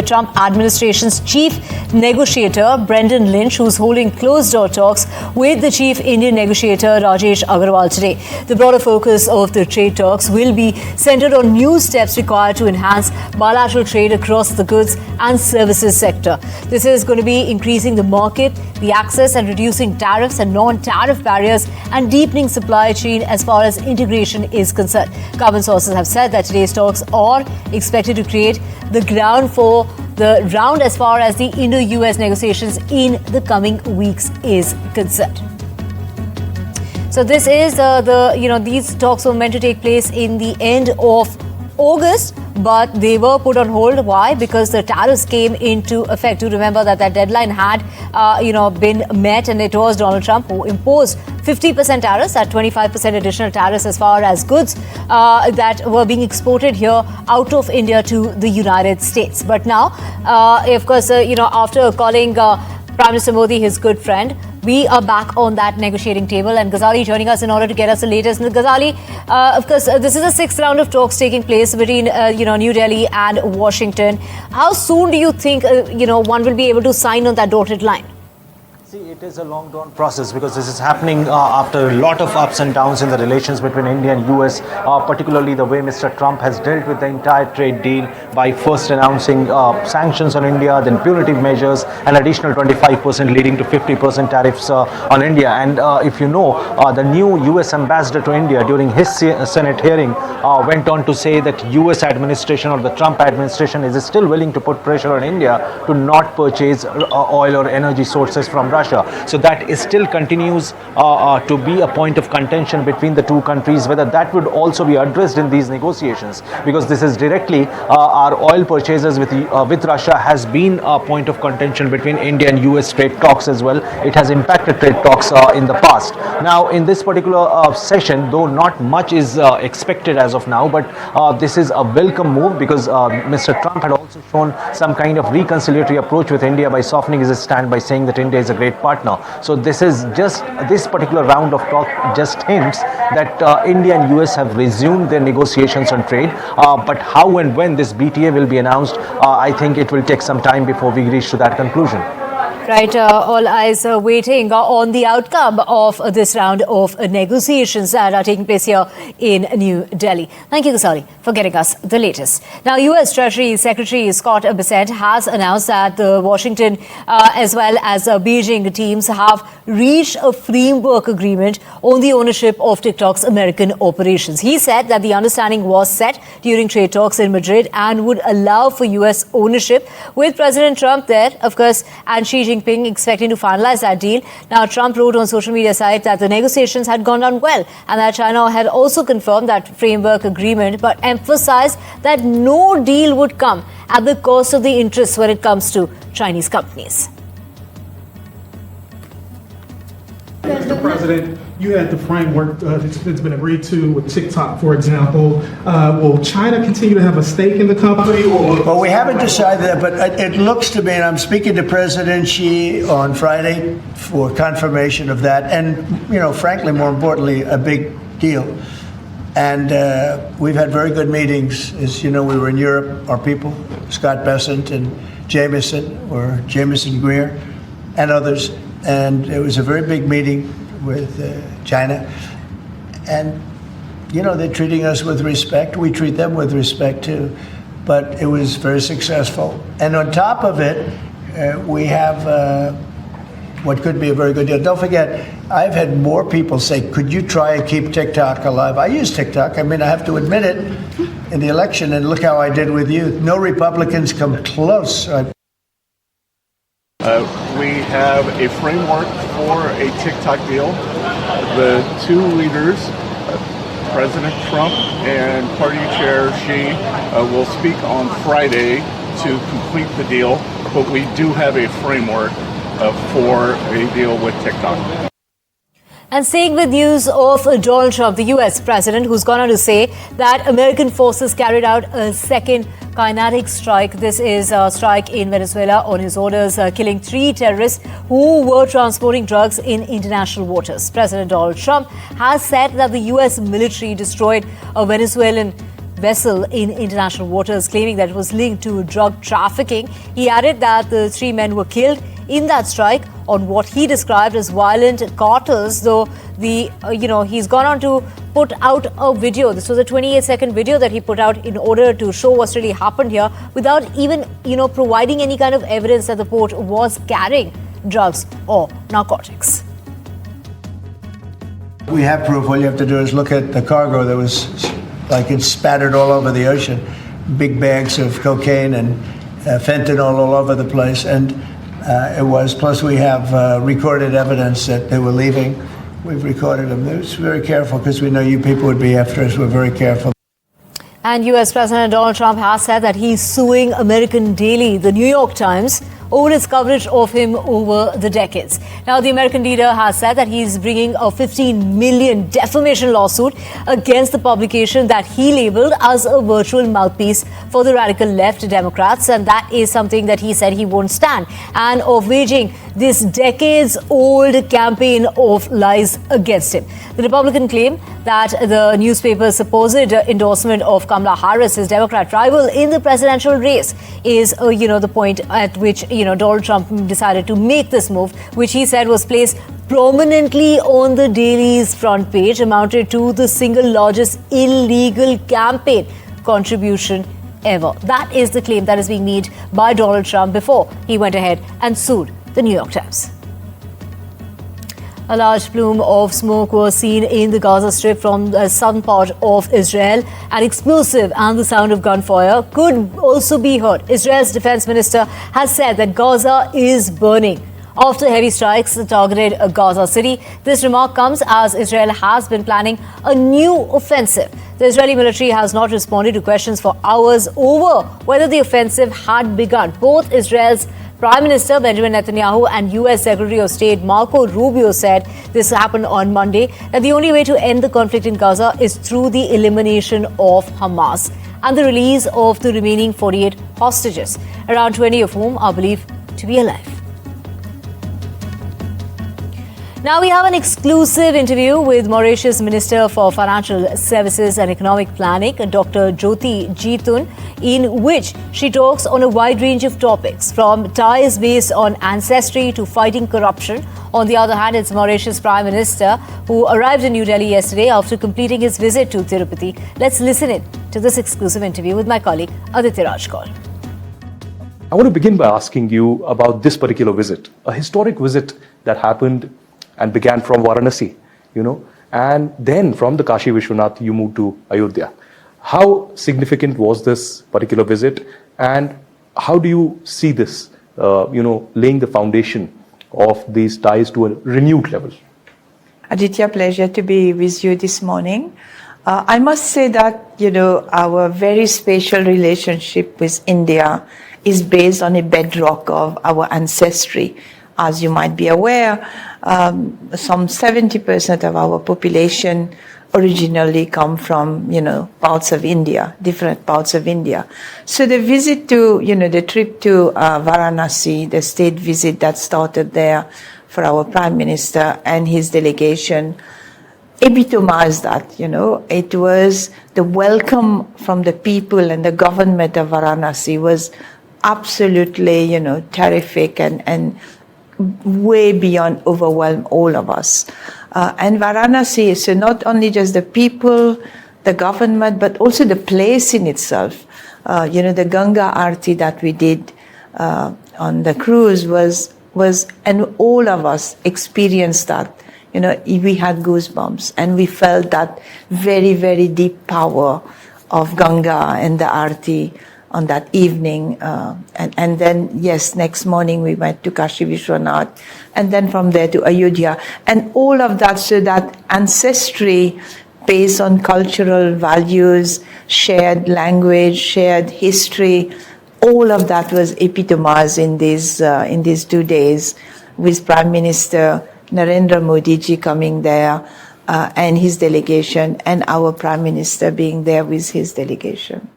Trump administration's Chief Negotiator Brendan Lynch, who's holding closed-door talks with the Chief Indian Negotiator Rajesh Agrawal today. The broader focus of the trade talks will be centered on new steps required to enhance bilateral trade across the goods and services sector. This is going to be increasing the market, the access, and reducing tariffs and non-tariff barriers, and deepening supply chain as far as integration is concerned. Government sources have said that today's talks are expected to create the ground for the round as far as the Indo-US negotiations in the coming weeks is concerned. So this is these talks were meant to take place in the end of August, but they were put on hold. Why? Because the tariffs came into effect. Do remember that deadline had, been met, and it was Donald Trump who imposed 50% tariffs, at 25% additional tariffs as far as goods that were being exported here out of India to the United States. But now, of course, after calling Prime Minister Modi his good friend, we are back on that negotiating table, and Ghazali joining us in order to get us the latest. Ghazali, of course, this is the sixth round of talks taking place between, New Delhi and Washington. How soon do you think, one will be able to sign on that dotted line? See, it is a long drawn process because this is happening after a lot of ups and downs in the relations between India and US, particularly the way Mr. Trump has dealt with the entire trade deal by first announcing sanctions on India, then punitive measures, an additional 25% leading to 50% tariffs on India. And if you know, the new US ambassador to India during his Senate hearing went on to say that US administration or the Trump administration is still willing to put pressure on India to not purchase oil or energy sources from Russia. So that is still continues to be a point of contention between the two countries, whether that would also be addressed in these negotiations, because this is directly our oil purchases with Russia has been a point of contention between India and US trade talks as well. It has impacted trade talks in the past. Now, in this particular session, though not much is expected as of now, but this is a welcome move because Mr. Trump had also shown some kind of reconciliatory approach with India by softening his stand by saying that India is a great partner. So this particular round of talk just hints that India and US have resumed their negotiations on trade, but how and when this BTA will be announced, I think it will take some time before we reach to that conclusion. Right, all eyes are waiting on the outcome of this round of negotiations that are taking place here in New Delhi. Thank you, Ghazali, for getting us the latest. Now, US Treasury Secretary Scott Bessent has announced that the Washington as well as Beijing teams have reached a framework agreement on the ownership of TikTok's American operations. He said that the understanding was set during trade talks in Madrid and would allow for US ownership, with President Trump there, of course, and Xi Jinping expecting to finalize that deal. Now, Trump wrote on social media site that the negotiations had gone on well and that China had also confirmed that framework agreement, but emphasized that no deal would come at the cost of the interests when it comes to Chinese companies. Mr. President, you had the framework that's been agreed to with TikTok, for example. Will China continue to have a stake in the company? Well, we haven't decided that, but it looks to me, and I'm speaking to President Xi on Friday for confirmation of that, and, frankly, more importantly, a big deal. And we've had very good meetings. As you know, we were in Europe, our people, Scott Bessent and Jameson Greer, and others. And it was a very big meeting with China. And, they're treating us with respect. We treat them with respect, too. But it was very successful. And on top of it, we have what could be a very good deal. Don't forget, I've had more people say, could you try and keep TikTok alive? I use TikTok. I mean, I have to admit it in the election. And look how I did with you. No Republicans come close. We have a framework for a TikTok deal. The two leaders, President Trump and Party Chair Xi, will speak on Friday to complete the deal, but we do have a framework for a deal with TikTok. And staying with news of Donald Trump, the US president, who's gone on to say that American forces carried out a second kinetic strike. This is a strike in Venezuela on his orders, killing 3 terrorists who were transporting drugs in international waters. President Donald Trump has said that the US military destroyed a Venezuelan vessel in international waters, claiming that it was linked to drug trafficking. He added that the 3 men were killed in that strike on what he described as violent cartels, though he's gone on to put out a video. This was a 28-second video that he put out in order to show what's really happened here, without even, providing any kind of evidence that the port was carrying drugs or narcotics. We have proof. All you have to do is look at the cargo that was it's spattered all over the ocean. Big bags of cocaine and fentanyl all over the place. And it was. Plus, we have recorded evidence that they were leaving. We've recorded them. It was very careful because we know you people would be after us. We're very careful. And US President Donald Trump has said that he's suing American daily, the New York Times, over its coverage of him over the decades. Now, the American leader has said that he's bringing a $15 million defamation lawsuit against the publication that he labeled as a virtual mouthpiece for the radical left Democrats, and that is something that he said he won't stand, and of waging this decades-old campaign of lies against him. The Republican claim that the newspaper's supposed endorsement of Kamala Harris, his Democrat rival in the presidential race, is, the point at which, Donald Trump decided to make this move, which he said was placed prominently on the Daily's front page, amounted to the single largest illegal campaign contribution ever. That is the claim that is being made by Donald Trump before he went ahead and sued the New York Times. A large plume of smoke was seen in the Gaza Strip from the southern part of Israel. An explosive and the sound of gunfire could also be heard. Israel's defense minister has said that Gaza is burning after heavy strikes targeted Gaza City. This remark comes as Israel has been planning a new offensive. The Israeli military has not responded to questions for hours over whether the offensive had begun. Both Israel's Prime Minister Benjamin Netanyahu and US Secretary of State Marco Rubio said this happened on Monday, that the only way to end the conflict in Gaza is through the elimination of Hamas and the release of the remaining 48 hostages, around 20 of whom are believed to be alive. Now we have an exclusive interview with Mauritius Minister for Financial Services and Economic Planning, Dr. Jyoti Jeetun, in which she talks on a wide range of topics, from ties based on ancestry to fighting corruption. On the other hand, it's Mauritius Prime Minister who arrived in New Delhi yesterday after completing his visit to Tirupati. Let's listen in to this exclusive interview with my colleague Aditya Rajkar. I want to begin by asking you about this particular visit, a historic visit that happened and began from Varanasi, and then from the Kashi Vishwanath you moved to Ayodhya. How significant was this particular visit, and how do you see this, laying the foundation of these ties to a renewed level? Aditya, pleasure to be with you this morning. I must say that, our very special relationship with India is based on a bedrock of our ancestry. As you might be aware, some 70% of our population originally come from, parts of India, different parts of India. So the visit to, the trip to Varanasi, the state visit that started there for our Prime Minister and his delegation, epitomized that, It was the welcome from the people and the government of Varanasi was absolutely, terrific and way beyond overwhelm all of us. And Varanasi, so not only just the people, the government, but also the place in itself. The Ganga Aarti that we did on the cruise was, and all of us experienced that. We had goosebumps and we felt that very, very deep power of Ganga and the Aarti on that evening. And then, yes, next morning we went to Kashi Vishwanath and then from there to Ayodhya. And all of that, so that ancestry based on cultural values, shared language, shared history, all of that was epitomized in these 2 days with Prime Minister Narendra Modi ji coming there and his delegation, and our Prime Minister being there with his delegation.